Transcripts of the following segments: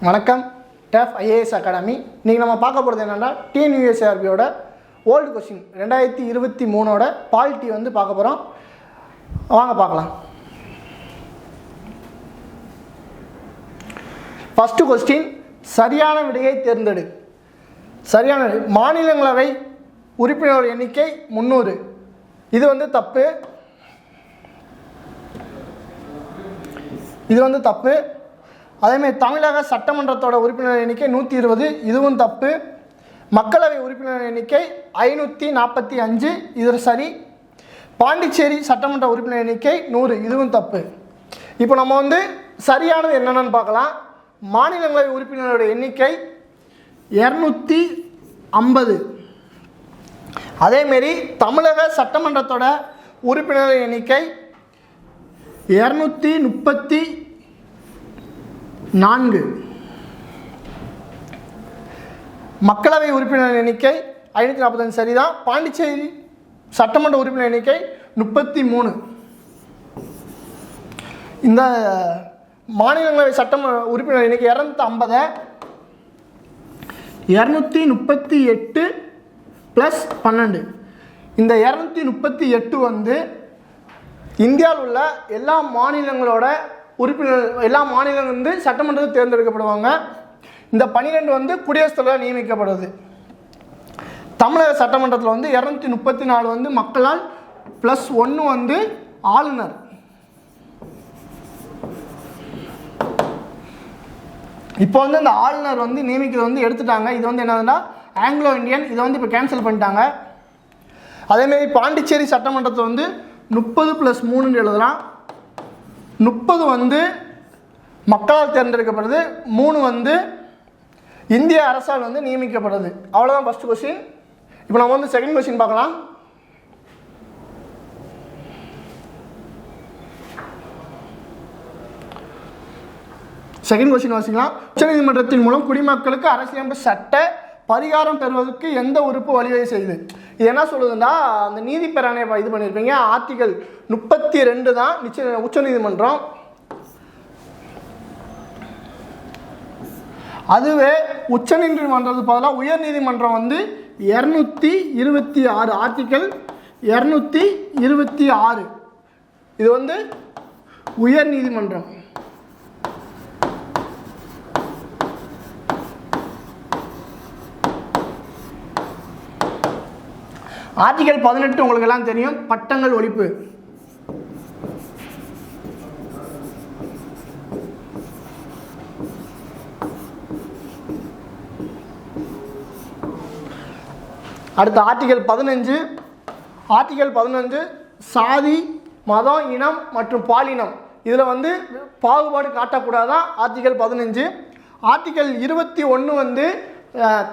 வணக்கம். டேஃப் IAS academy. இன்றைக்கி நம்ம பார்க்க போகிறது என்னென்னா டிஎன்யூஎஸ்ஆர்பியோட ஓல்டு கொஸ்டின் 2023 பாலிட்டி வந்து பார்க்க போகிறோம். வாங்க பார்க்கலாம். ஃபஸ்ட்டு கொஸ்டின், சரியான விடையை தேர்ந்தெடு. சரியான மாநிலங்களவை உறுப்பினர் எண்ணிக்கை 300. இது வந்து தப்பு. இது வந்து தப்பு. அதேமாதிரி தமிழக சட்டமன்றத்தோட உறுப்பினர் எண்ணிக்கை 120. இதுவும் தப்பு. மக்களவை உறுப்பினர் எண்ணிக்கை 545. இது சரி. பாண்டிச்சேரி சட்டமன்ற உறுப்பினர் எண்ணிக்கை 100. இதுவும் தப்பு. இப்போ நம்ம வந்து சரியானது என்னென்னு பார்க்கலாம். மாநிலங்களவை உறுப்பினரோட எண்ணிக்கை 250. அதேமாரி தமிழக சட்டமன்றத்தோட உறுப்பினர் எண்ணிக்கை 234. மக்களவை உறுப்பினர் எண்ணிக்கை 545 சரிதான். பாண்டிச்சேரி சட்டமன்ற உறுப்பினர் எண்ணிக்கை 33. இந்த மாநிலங்களவை சட்டமன்ற உறுப்பினர் எண்ணிக்கை 250. 238 + 12. இந்த 238 வந்து இந்தியாவில் உள்ள எல்லா மாநிலங்களோட உறுப்பினர், எல்லா மாநிலங்கள் வந்து சட்டமன்றத்தில் தேர்ந்தெடுக்கப்படுவாங்க. இந்த 12 வந்து குடியரசுத் தலைவர் நியமிக்கப்படுது. தமிழக சட்டமன்றத்தில் வந்து 234 வந்து மக்களால், +1 வந்து ஆளுநர். இப்போ வந்து இந்த ஆளுநர் வந்து நியமிக்கிறது வந்து எடுத்துட்டாங்க. இது வந்து என்னதுன்னா ஆங்கிலோ இந்தியன். இதை வந்து இப்போ கேன்சல் பண்ணிட்டாங்க. அதேமாரி பாண்டிச்சேரி சட்டமன்றத்தை வந்து 30 + 3 எழுதலாம். 30 வந்து மக்களால் தேர்ந்தெடுக்கப்படுது, 3 வந்து இந்திய அரசால் வந்து நியமிக்கப்படுது. அவ்வளோதான் ஃபஸ்ட் கொஸ்டின். இப்போ நம்ம வந்து செகண்ட் கொஸ்டின் பார்க்கலாம். செகண்ட் கொஸ்டின் வாசிக்கலாம். உச்சநீதிமன்றத்தின் மூலம் குடிமக்களுக்கு அரசியலமைப்பு சட்ட பரிகாரம் பெறுவதற்கு எந்த உறுப்பு வழிவகை செய்யுது? இது என்ன சொல்லுதுன்னா, அந்த நீதி பேராணையை இது பண்ணியிருப்பீங்க. ஆர்டிகல் 32 தான் உச்சநீதிமன்றம். அதுவே உச்சநீதிமன்றத்துக்கு பதிலாக உயர்நீதிமன்றம் வந்து 226, ஆர்டிகல் 226. இது வந்து உயர்நீதிமன்றம். ஆர்டிகல் 18 உங்களுக்கு எல்லாம் தெரியும், பட்டங்கள் ஒழிப்பு. அடுத்த ஆர்டிகல் 15. ஆர்டிகல் 15 சாதி, மதம், இனம் மற்றும் பாலினம் இதில் வந்து பாகுபாடு காட்டக்கூடாதான் ஆர்டிகல் 15. ஆர்டிகல் 21 வந்து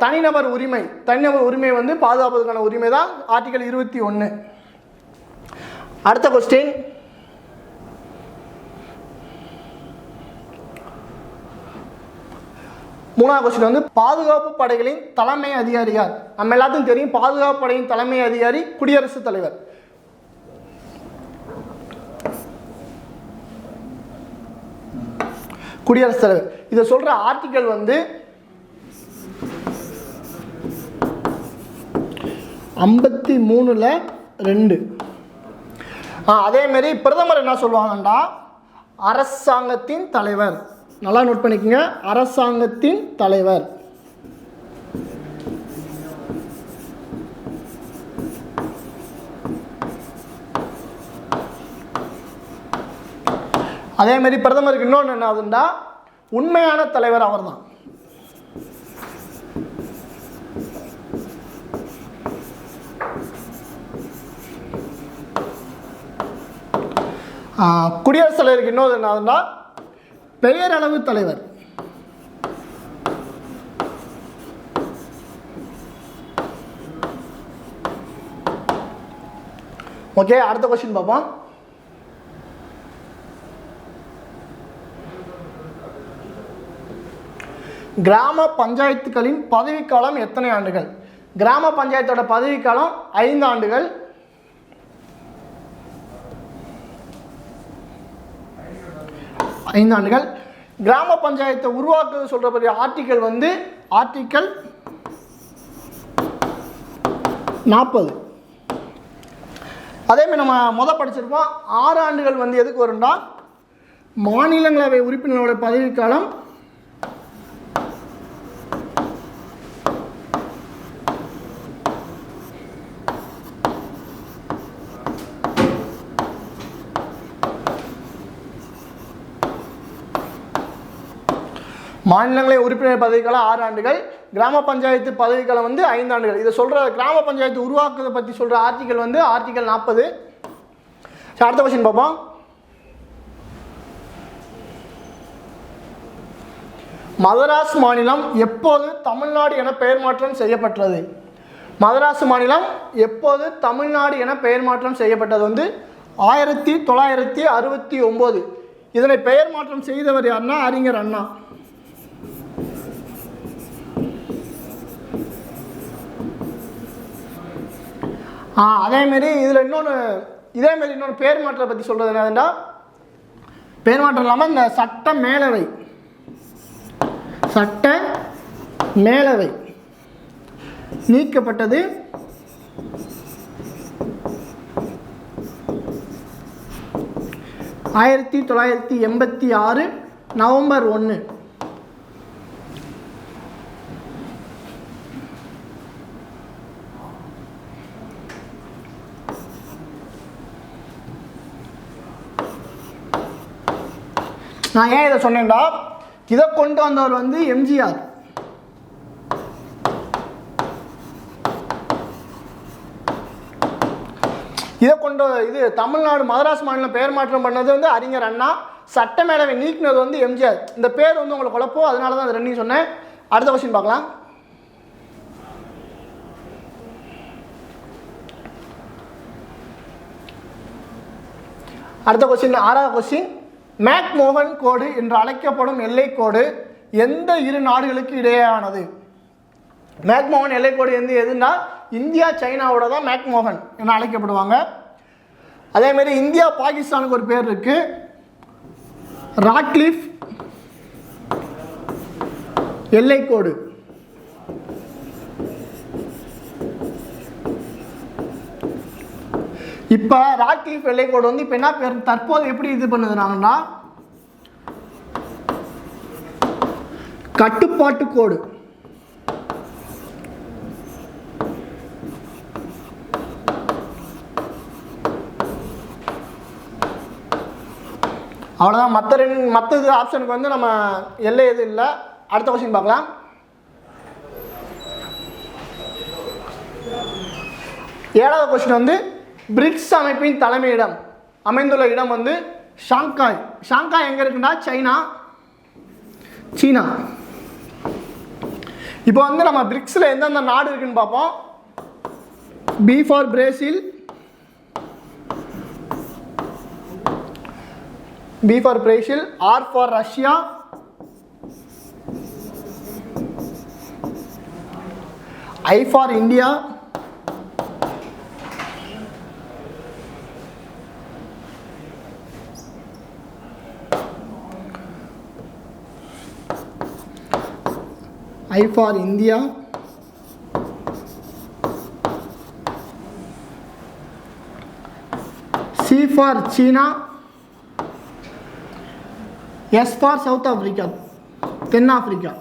தனிநபர் உரிமை. தனிநபர் உரிமை வந்து பாதுகாப்பதற்கான உரிமை தான் ஆர்டிகல் 21. அடுத்த கொஸ்டின், மூணாவது கொஸ்டின் வந்து பாதுகாப்பு படைகளின் தலைமை அதிகாரி யார்? நம்ம எல்லாத்துக்கும் தெரியும், பாதுகாப்பு படையின் தலைமை அதிகாரி குடியரசுத் தலைவர். குடியரசுத் தலைவர். இதை சொல்ற ஆர்டிகல் வந்து 53(2). அதேமாரி பிரதமர் என்ன சொல்லுவாங்கன்னா அரசாங்கத்தின் தலைவர். நல்லா நோட் பண்ணிக்கோங்க, அரசாங்கத்தின் தலைவர். அதேமாரி பிரதமருக்கு இன்னொன்று என்ன ஆகுதுன்னா உண்மையான தலைவர் அவர் தான். குடியரசுத் தலைவருக்கு இன்னொரு என்னதுன்னா பெயரளவு தலைவர். ஓகே, அடுத்த கொஸ்டின் பார்ப்போம். கிராம பஞ்சாயத்துகளின் பதவிக்காலம் எத்தனை ஆண்டுகள்? கிராம பஞ்சாயத்தோட பதவிக்காலம் 5 ஆண்டுகள். 5 ஆண்டுகள். கிராம பஞ்சாயத்தை உருவாக்குறது சொல்கிற ஆர்டிக்கல் வந்து ஆர்டிக்கல் 40. அதேமாதிரி நம்ம படிச்சிருப்போம் 6 ஆண்டுகள் வந்து எதுக்கு வரும்னா மாநிலங்களவை உறுப்பினரோட பதவிக்காலம் மாநிலங்களவை உறுப்பினர் பதவிக்காலம் 6 ஆண்டுகள், கிராம பஞ்சாயத்து பதவிக்காலம் வந்து 5 ஆண்டுகள். இதை சொல்கிற கிராம பஞ்சாயத்து உருவாக்குறதை பற்றி சொல்கிற ஆர்டிக்கல் வந்து ஆர்டிக்கல் 40. அடுத்த கொஸ்டின் பார்ப்போம். மதராஸ் மாநிலம் எப்போது தமிழ்நாடு என பெயர் மாற்றம் செய்யப்பட்டது? மதராஸ் மாநிலம் எப்போது தமிழ்நாடு என பெயர் மாற்றம் செய்யப்பட்டது வந்து 1969. இதனை பெயர் மாற்றம் செய்தவர் யாருன்னா அறிஞர் அண்ணா. அதேமாரி இதில் இன்னொன்று பேர் மாற்றத்தை பற்றி சொல்கிறது என்னதுன்னா, பேர் மாற்றம் இல்லாமல் இந்த சட்ட மேலவை நீக்கப்பட்டது 1986 நவம்பர் 1. நான் ஏன் இதை சொன்னேன்டா, இதை கொண்டு வந்தவர் வந்து எம்ஜிஆர். இது தமிழ்நாடு மதராஸ் மாநிலம் பெயர் மாற்றம் பண்ணது வந்து அறிஞர் அண்ணா, சட்ட மேலவை நீக்கினது வந்து எம்ஜிஆர். இந்த பேர் வந்து உங்களுக்கு குழப்பம், அதனால தான் அது ரெண்டையும் சொன்னேன். அடுத்த கொஸ்டின் பார்க்கலாம். அடுத்த கொஸ்டின் 6வது கொஸ்டின். மேக்மோகன் கோடு என்று அழைக்கப்படும் எல்லைக்கோடு எந்த 2 நாடுகளுக்கு இடையேயானது? மேக்மோகன் எல்லைக்கோடு எதுனா இந்தியா சைனாவோட தான் மேக்மோகன் என அழைக்கப்படுவாங்க. அதேமாரி இந்தியா பாகிஸ்தானுக்கு ஒரு பேர் இருக்கு, ராட்க்ளிஃப் எல்லைக்கோடு. இப்போ ராட்க்ளிஃப் எல்லைக்கோடு வந்து இப்போ என்ன பேர் தற்போது எப்படி இது பண்ணுதுனாங்கன்னா கட்டுப்பாட்டு கோடு. அவ்வளோதான். மற்ற இது ஆப்ஷனுக்கு வந்து நம்ம எல்லை எது இல்லை. அடுத்த கொஸ்டின் பார்க்கலாம். ஏழாவது கொஸ்டின் வந்து பிரிக்ஸ் அமைப்பின் தலைமையிடம் அமைந்துள்ள இடம் வந்து ஷாங்காய். ஷாங்காய் எங்கே இருக்குன்னா சீனா. இப்போ வந்து நம்ம பிரிக்ஸில் எந்தெந்த நாடு இருக்குன்னு பார்ப்போம். B for Brazil, R for Russia, I for India, C for China, S for South Africa, தென்னாப்பிரிக்கா.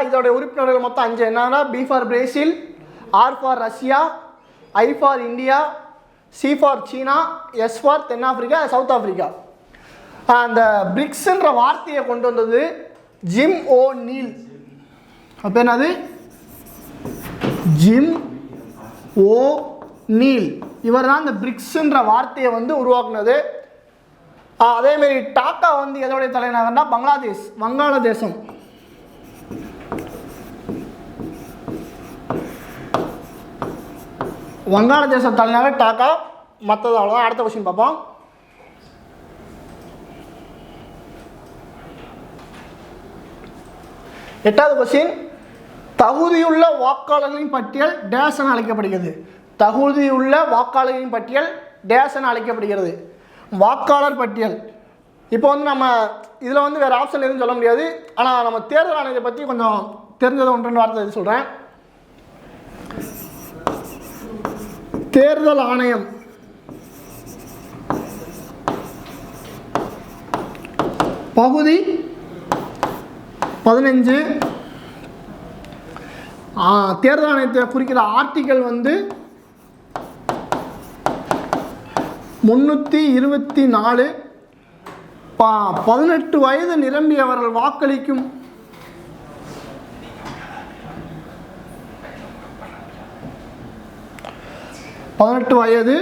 இதோட உறுப்பினர்கள் மொத்தம் 5 என்னன்னா B for Brazil, R for Russia, I for India, C for China, S for தென்னாப்பிரிக்கா, சவுத் ஆப்பிரிக்கா. அந்த பிரிக்ஸ்ன்ற வார்த்தையை கொண்டு வந்தது ஜிம் ஓ நீல். அப்போ என்னது ஜிம் ஓ நீல். இவர் தான் இந்த பிரிக்ஸ்ன்ற வார்த்தையை வந்து உருவாக்குனது. அதேமாரி டாக்கா வந்து எதோடைய தலைநகர்னா வங்காளதேசம். வங்காளதேச தலைநகர் டாக்கா. மற்றது அவ்வளோதான். அடுத்த கொஸ்டின் பார்ப்போம். எட்டாவது கொஸ்டின். தகுதியுள்ள வாக்காளர்களின் பட்டியல் டேஷ் என அழைக்கப்படுகிறது. தகுதியுள்ள வாக்காளர்களின் பட்டியல் டேஸ் என அழைக்கப்படுகிறது. வாக்காளர் பட்டியல். இப்போ வந்து நம்ம இதில் வந்து வேறு ஆப்ஷன் எதுவும் சொல்ல முடியாது. ஆனால் நம்ம தேர்தல் ஆணையத்தை பற்றி கொஞ்சம் தெரிஞ்சதை ஒன்று வார்த்தை சொல்கிறேன். தேர்தல் ஆணையம் பகுதி 15 தேர்தல் ஆணையத்தை குறிக்கிற ஆர்டிக்கல் வந்து 324. 18 வயது நிரம்பியவர்கள் வாக்களிக்கும் 18 வயது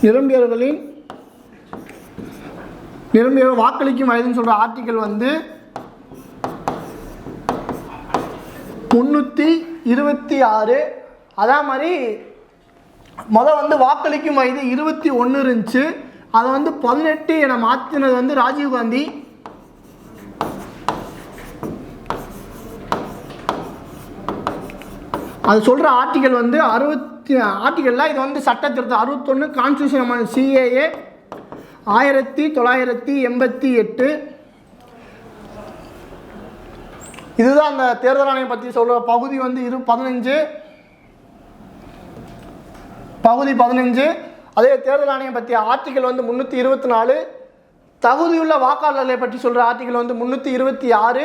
நிரம்பியவர் வாக்களிக்கும் வயதுன்னு சொல்கிற ஆர்டிக்கல் வந்து 326. அதே மாதிரி வந்து வாக்களிக்கும் வயது 21 இருந்துச்சு. அதை வந்து 18 என மாற்றினது வந்து ராஜீவ்காந்தி. அது சொல்கிற ஆர்டிக்கல் வந்து ஆர்டிக்கலில் இது வந்து சட்ட திருத்தம் 61 கான்ஸ்டியூஷன் CAA 1988. இதுதான் அந்த தேர்தல் ஆணையம் பற்றி சொல்கிற பகுதி வந்து 15 பகுதி 15. அதே தேர்தல் ஆணையம் பற்றி ஆர்டிக்கல் வந்து 324. தகுதியுள்ள வாக்காளர்களை பற்றி சொல்கிற ஆர்டிக்கல் வந்து 326.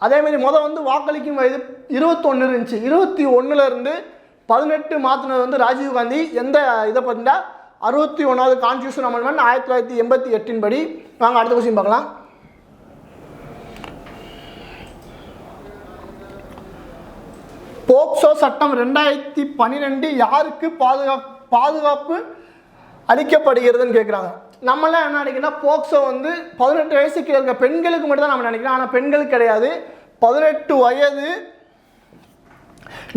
அதேமாரி வந்து வாக்களிக்கும் வயது 21 இருந்துச்சு. 21லேருந்து 18 மாற்றினது வந்து ராஜீவ்காந்தி. எந்த இதை பார்த்தீங்கன்னா 61வது கான்ஸ்டியூஷன் அமெண்ட்மெண்ட் 1988 படி. வாங்க அடுத்த கொஸ்டின் பார்க்கலாம். போக்சோ சட்டம் 2012 யாருக்கு பாதுகாப்பு அளிக்கப்படுகிறதுன்னு கேட்குறாங்க. நம்மளாம் என்ன நினைக்கிறோம்னா போக்சோ வந்து 18 வயசுக்கு இருக்க பெண்களுக்கு மட்டும் தான் நம்ம நினைக்கிறோம். ஆனால் பெண்களுக்கு கிடையாது. 18 வயது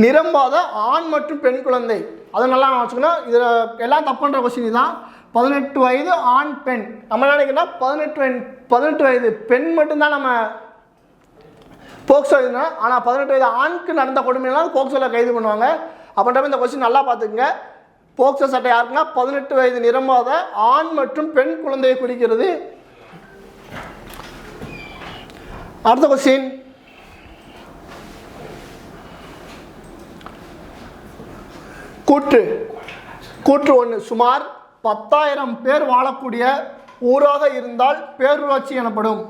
நிரம்பாத ஆண் மற்றும் பெண் குழந்தை. அதை நல்லா வச்சுக்கணும். இதில் எல்லாம் தப்புன்ற கொஸ்டின் தான். 18 வயது ஆண் பெண். நம்ம நினைக்கிறோம்னா 18 வயது பெண் மட்டும்தான் நம்ம போக்சோ இதுனா. ஆனால் 18 வயது ஆணுக்கு நடந்த கொடுமையெல்லாம் போக்சோவில் கைது பண்ணுவாங்க. அப்படின்றப்ப இந்த கொஸ்டின் நல்லா பார்த்துக்குங்க. போக்சோ சட்டம் யாருக்குன்னா 18 வயது நிரம்பாத ஆண் மற்றும் பெண் குழந்தையை குறிக்கிறது. அடுத்த கொஸ்டின். கூற்று 1. சுமார் 10,000 பேர் வாழக்கூடிய ஊராக இருந்தால் பேரூராட்சி எனப்படும்.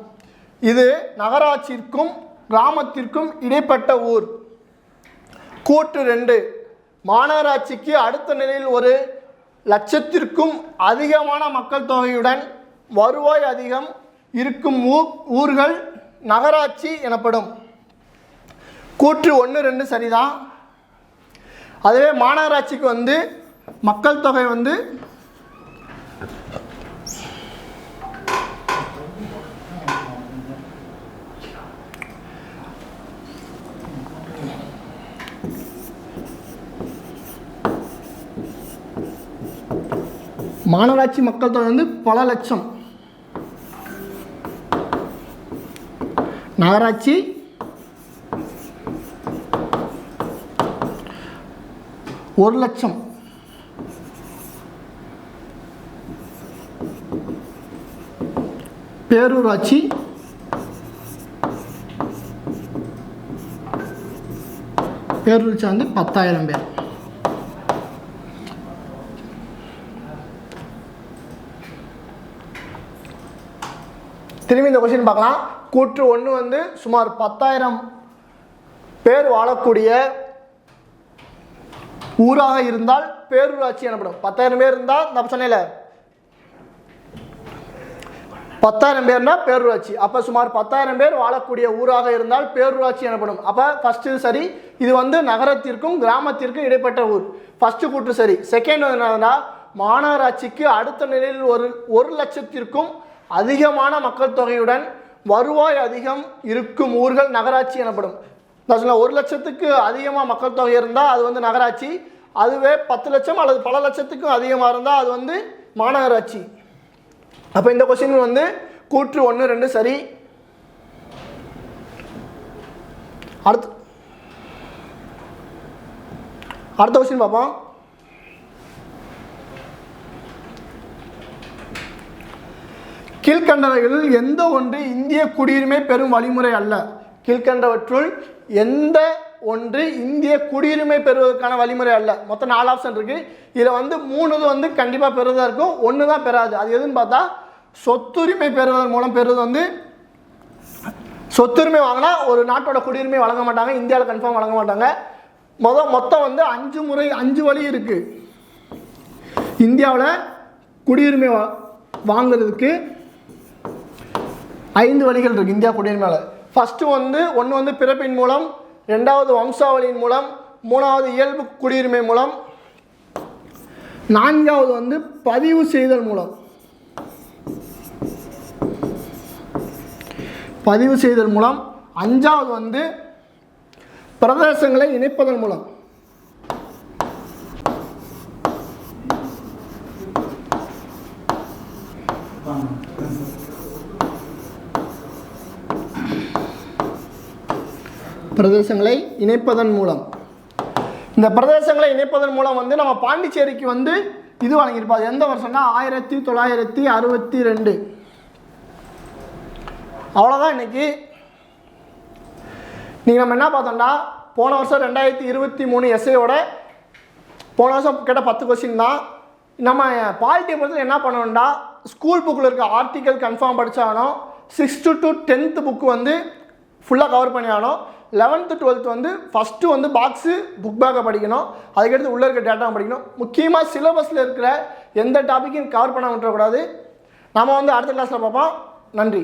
இது நகராட்சிக்கும் கிராமத்திற்கும் இடைப்பட்ட ஊர். கூற்று 2. மாநகராட்சிக்கு அடுத்த நிலையில் 1,00,000க்கும் அதிகமான மக்கள் தொகையுடன் வருவாய் அதிகம் இருக்கும் ஊர்கள் நகராட்சி எனப்படும். கூற்று 1, 2 சரிதான். அதுவே மாநகராட்சிக்கு வந்து மக்கள் தொகை வந்து மாநகராட்சி மக்கள் தொகை வந்து பல லட்சம். நகராட்சி 1,00,000. பேரூராட்சி 10,000 பேர். திரும்பி இந்த கொஸ்டின் பார்க்கலாம். கூற்று 1 வந்து சுமார் 10,000 பேர் வாழக்கூடிய ஊராக இருந்தால் பேரூராட்சி எனப்படும். 10,000 பேர் இருந்தால் நான் சொன்னேன்ல 10,000 பேர்னா பேரூராட்சி. அப்போ சுமார் 10,000 பேர் வாழக்கூடிய ஊராக இருந்தால் பேரூராட்சி எனப்படும். அப்போ ஃபஸ்ட்டு சரி. இது வந்து நகரத்திற்கும் கிராமத்திற்கும் இடைப்பட்ட ஊர். ஃபஸ்ட்டு கூற்று சரி. செகண்ட் என்னன்னா மாநகராட்சிக்கு அடுத்த நிலையில் 1,00,000க்கும் அதிகமான மக்கள் தொகையுடன் வருவாய் அதிகம் இருக்கும் ஊர்கள் நகராட்சி எனப்படும். நான் சொன்ன 1,00,000க்கு அதிகமாக மக்கள் தொகை இருந்தால் அது வந்து நகராட்சி. அதுவே 10 லட்சம் அல்லது பல லட்சத்துக்கும் அதிகமாக இருந்தால் அது வந்து மாநகராட்சி. அப்போ இந்த கொஸ்டின் வந்து கூற்று 1 2 சரி. அடுத்த கொஸ்டின் பார்ப்போம். கீழ்கண்டவைகளில் எந்த ஒன்று இந்திய குடியுரிமை பெறும் வழிமுறை அல்ல? கீழ்கண்டவற்றுள் எந்த ஒன்று இந்திய குடியுரிமை பெறுவதற்கான வழிமுறை அல்ல? மொத்தம் 4 ஆப்ஷன் இருக்கு. இதில் வந்து 3 வந்து கண்டிப்பாக பெறுவதாக இருக்கும், 1 தான் பெறாது. அது எதுன்னு பார்த்தா சொத்துரிமை பெறுவதன் மூலம் பெறுவது வந்து சொத்துரிமை வாங்கினா ஒரு நாட்டோட குடியுரிமை வழங்க மாட்டாங்க, இந்தியாவில் கன்ஃபார்ம் வழங்க மாட்டாங்க. மொத்தம் வந்து 5 வழி இருக்கு இந்தியாவில் குடியுரிமை வாங்குறதுக்கு. 5 வழிகள் இருக்கு இந்தியா குடியுரிமையால். ஃபர்ஸ்ட் வந்து ஒன்று வந்து பிறப்பின் மூலம், 2வது வம்சாவளியின் மூலம், 3வது இயல்பு குடியுரிமை மூலம், 4வது வந்து பதிவு செய்தல் மூலம். பதிவு செய்தல் மூலம் 5வது வந்து பிரதேசங்களை இணைப்பதன் மூலம். பிரதேசங்களை இணைப்பதன் மூலம். இந்த பிரதேசங்களை இணைப்பதன் மூலம் வந்து நம்ம பாண்டிச்சேரிக்கு வந்து இது வழங்கியிருப்பாங்க. எந்த வருஷம்னா 1962. அவ்வளோதான். இன்னைக்கு நீங்கள் நம்ம என்ன பார்த்தோம்னா போன வருஷம் 2023 எஸ்ஏயோட போன வருஷம் கேட்ட 10 கொஸ்டின் தான். நம்ம பாலிட்டியை பொறுத்தவரை என்ன பண்ணணும்னா ஸ்கூல் புக்கில் இருக்க ஆர்டிக்கல் கன்ஃபார்ம் படித்தாகணும். 6th to 10th புக்கு வந்து ஃபுல்லாக கவர் பண்ணி ஆகணும். 11th 12th வந்து ஃபஸ்ட்டு வந்து பாக்ஸு புக் பேக்கை படிக்கணும். அதுக்கடுத்து உள்ளே இருக்க டேட்டா படிக்கணும். முக்கியமாக சிலபஸில் இருக்கிற எந்த டாப்பிக்கையும் கவர் பண்ண விட்டுறக்கூடாது. நம்ம வந்து அடுத்த கிளாஸில் பார்ப்போம். நன்றி.